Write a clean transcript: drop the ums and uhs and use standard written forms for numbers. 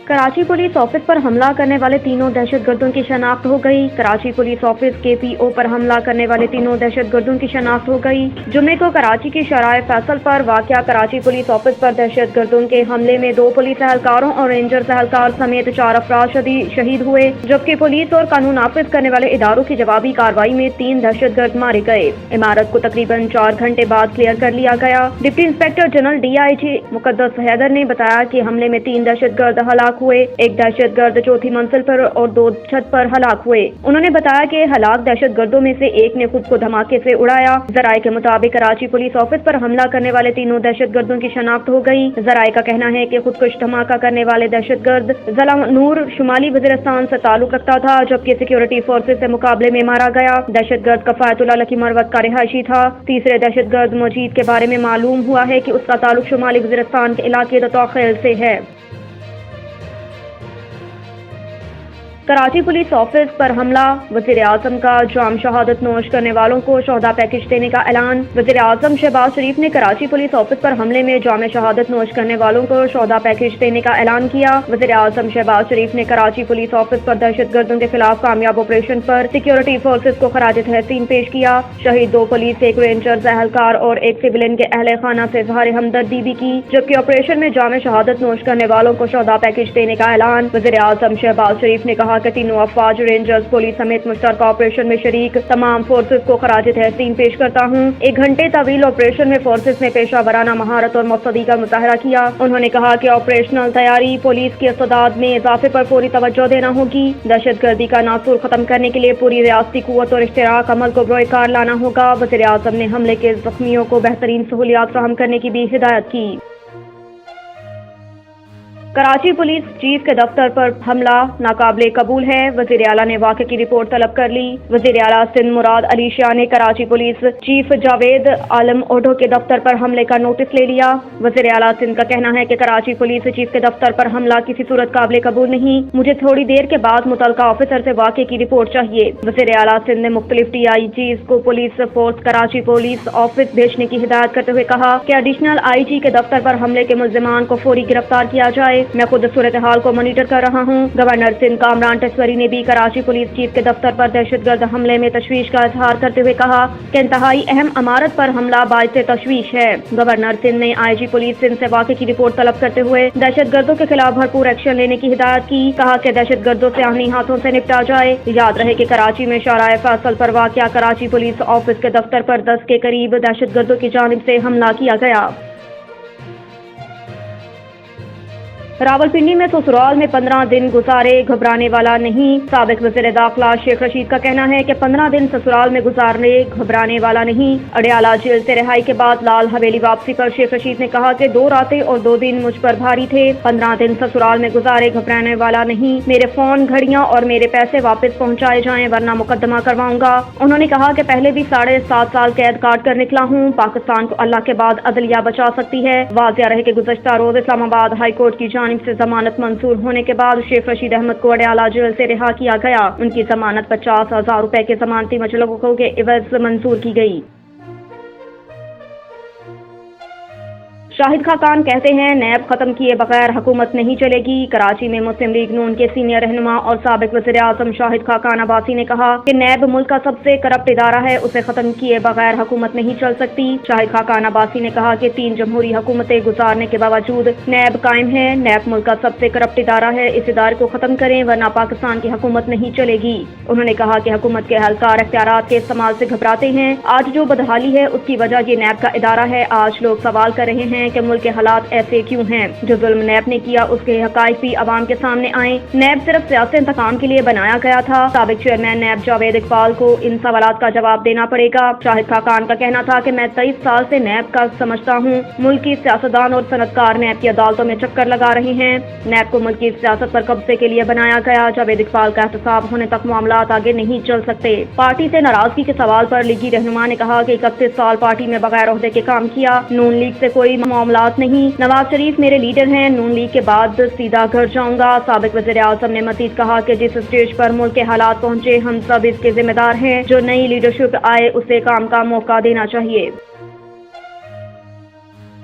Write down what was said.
Karachi police office پر حملہ کرنے والے تینوں دہشت گردوں کی شناخت ہو گئی۔ کراچی پولیس آفس KPO پر حملہ کرنے والے تینوں دہشت گردوں کی شناخت ہو گئی۔ جمعے کو کراچی کی شارع فیصل پر واقع کراچی پولیس آفس پر دہشت گردوں کے حملے میں 2 پولیس اہلکاروں اور رینجرز اہلکار سمیت 4 افراد شہید ہوئے، جبکہ پولیس اور قانون نافذ کرنے والے اداروں کی جوابی کارروائی میں 3 دہشت گرد مارے گئے۔ عمارت کو تقریباً 4 گھنٹے بعد کلیئر کر لیا گیا۔ ڈپٹی انسپکٹر جنرل DIG مقدس حیدر نے بتایا کہ حملے میں 3 دہشت گرد ہلاک ہوئے، ایک دہشت گرد 4تھی منزل پر اور 2 چھت پر ہلاک ہوئے۔ انہوں نے بتایا کہ ہلاک دہشت گردوں میں سے ایک نے خود کو دھماکے سے اڑایا۔ ذرائع کے مطابق کراچی پولیس آفس پر حملہ کرنے والے تینوں دہشت گردوں کی شناخت ہو گئی۔ ذرائع کا کہنا ہے کہ خودکش دھماکہ کرنے والے دہشت گرد ضلع نور شمالی وزیرستان سے تعلق رکھتا تھا، جبکہ سیکورٹی فورسز سے مقابلے میں مارا گیا۔ دہشت گرد کفایت اللہ لکی مروت کا رہائشی تھا۔ تیسرے دہشت گرد مجید کے بارے میں معلوم ہوا ہے کہ اس کا تعلق شمالی وزیرستان کے علاقے دتوخیل سے ہے۔ کراچی پولیس آفس پر حملہ، وزیر اعظم کا جام شہادت نوش کرنے والوں کو شہداء پیکج دینے کا اعلان۔ وزیر اعظم شہباز شریف نے کراچی پولیس آفس پر حملے میں جام شہادت نوش کرنے والوں کو شہداء پیکج دینے کا اعلان کیا۔ وزیر اعظم شہباز شریف نے کراچی پولیس آفس پر دہشت گردوں کے خلاف کامیاب آپریشن پر سیکورٹی فورسز کو خراج تحسین پیش کیا۔ شہید 2 پولیس، 1 رینجرز اہلکار اور 1 سویلین کے اہل خانہ سے اظہار ہمدردی بھی کی، جبکہ آپریشن میں جام شہادت نوش کرنے والوں کو شہداء پیکج دینے کا اعلان۔ وزیر اعظم شہباز شریف نے کہا کہ تینوں افواج، رینجرز، پولیس سمیت مشترکہ آپریشن میں شریک تمام فورسز کو خراج تحسین پیش کرتا ہوں۔ 1 گھنٹے طویل آپریشن میں فورسز نے پیشہ ورانہ مہارت اور مستعدی کا مظاہرہ کیا۔ انہوں نے کہا کہ آپریشنل تیاری، پولیس کی استعداد میں اضافے پر فوری توجہ دینا ہوگی۔ دہشت گردی کا ناسور ختم کرنے کے لیے پوری ریاستی قوت اور اشتراک عمل کو بروئے کار لانا ہوگا۔ وزیر اعظم نے حملے کے زخمیوں کو بہترین سہولیات فراہم کرنے کی بھی ہدایت کی۔ کراچی پولیس چیف کے دفتر پر حملہ ناقابل قبول ہے، وزیر اعلیٰ نے واقعے کی رپورٹ طلب کر لی۔ وزیر اعلیٰ سندھ مراد علی شاہ نے کراچی پولیس چیف جاوید عالم اوڈھو کے دفتر پر حملے کا نوٹس لے لیا۔ وزیر اعلیٰ سندھ کا کہنا ہے کہ کراچی پولیس چیف کے دفتر پر حملہ کسی صورت قابل قبول نہیں، مجھے تھوڑی دیر کے بعد متعلقہ آفیسر سے واقعے کی رپورٹ چاہیے۔ وزیر اعلیٰ سندھ نے مختلف DIGs کو police force Karachi police office بھیجنے کی ہدایت کرتے ہوئے کہا کہ ایڈیشنل IG کے دفتر پر حملے کے ملزمان کو فوری گرفتار کیا جائے۔ میں خود صورتحال کو مانیٹر کر رہا ہوں۔ گورنر سندھ کامران ٹیسوری نے بھی کراچی پولیس چیف کے دفتر پر دہشت گرد حملے میں تشویش کا اظہار کرتے ہوئے کہا کہ انتہائی اہم عمارت پر حملہ باعث تشویش ہے۔ گورنر سندھ نے IG پولیس سندھ سے واقعے کی رپورٹ طلب کرتے ہوئے دہشت گردوں کے خلاف بھرپور ایکشن لینے کی ہدایت کی، کہا کہ دہشت گردوں سے آہنی ہاتھوں سے نپٹا جائے۔ یاد رہے کہ کراچی میں شارع فیصل پر واقع کراچی پولیس آفس کے دفتر پر 10 کے قریب دہشت گردوں کی جانب سے حملہ کیا گیا۔ راولپنڈی میں سسرال میں 15 دن گزارے گھبرانے والا نہیں، سابق وزیر داخلہ شیخ رشید کا کہنا ہے کہ 15 دن سسرال میں گزارنے گھبرانے والا نہیں۔ اڈیالہ جیل سے رہائی کے بعد لال حویلی واپسی پر شیخ رشید نے کہا کہ 2 راتیں اور 2 دن مجھ پر بھاری تھے، 15 دن سسرال میں گزارے گھبرانے والا نہیں، میرے فون، گھڑیاں اور میرے پیسے واپس پہنچائے جائیں ورنہ مقدمہ کرواؤں گا۔ انہوں نے کہا کہ پہلے بھی 7.5 سال قید کاٹ کر نکلا ہوں، پاکستان کو اللہ کے بعد عدلیہ بچا سکتی ہے۔ واضح رہے کہ گزشتہ روز اسلام آباد ہائی کورٹ کی جانب سے ضمانت منظور ہونے کے بعد شیخ رشید احمد کو اڈیالہ جیل سے رہا کیا گیا۔ ان کی ضمانت 50,000 روپے کے ضمانتی مبلغ کے عوض منظور کی گئی۔ شاہد خاقان کہتے ہیں نیب ختم کیے بغیر حکومت نہیں چلے گی۔ کراچی میں مسلم لیگ نون کے سینئر رہنما اور سابق وزیر اعظم شاہد خاقان عباسی نے کہا کہ نیب ملک کا سب سے کرپٹ ادارہ ہے، اسے ختم کیے بغیر حکومت نہیں چل سکتی۔ شاہد خاقان عباسی نے کہا کہ 3 جمہوری حکومتیں گزارنے کے باوجود نیب قائم ہے۔ نیب ملک کا سب سے کرپٹ ادارہ ہے، اس ادارے کو ختم کریں ورنہ پاکستان کی حکومت نہیں چلے گی۔ انہوں نے کہا کہ حکومت کے اہلکار اختیارات کے استعمال سے گھبراتے ہیں۔ آج جو بدحالی ہے اس کی وجہ یہ نیب کا ادارہ ہے۔ آج لوگ سوال کر رہے ہیں کہ ملک کے حالات ایسے کیوں ہیں؟ جو ظلم نیب نے کیا اس کے حقائق بھی عوام کے سامنے آئیں۔ نیب صرف سیاسی انتقام کے لیے بنایا گیا تھا۔ سابق چیئرمین نیب جاوید اقبال کو ان سوالات کا جواب دینا پڑے گا۔ شاہد خاقان کا کہنا تھا کہ میں 23 سال سے نیب کا سمجھتا ہوں۔ ملکی سیاستدان اور صنعتکار نیب کی عدالتوں میں چکر لگا رہے ہیں۔ نیب کو ملکی سیاست پر قبضے کے لیے بنایا گیا۔ جاوید اقبال کا احتساب ہونے تک معاملات آگے نہیں چل سکتے۔ پارٹی سے ناراضگی کے سوال پر لیگی رہنما نے کہا کہ 31 سال پارٹی میں بغیر عہدے کے کام کیا، نون لیگ سے کوئی معاملات نہیں۔ نواز شریف میرے لیڈر ہیں، نون لیگ کے بعد سیدھا گھر جاؤں گا۔ سابق وزیر اعظم نے مزید کہا کہ جس اسٹیج پر ملک کے حالات پہنچے ہم سب اس کے ذمہ دار ہیں، جو نئی لیڈرشپ آئے اسے کام کا موقع دینا چاہیے۔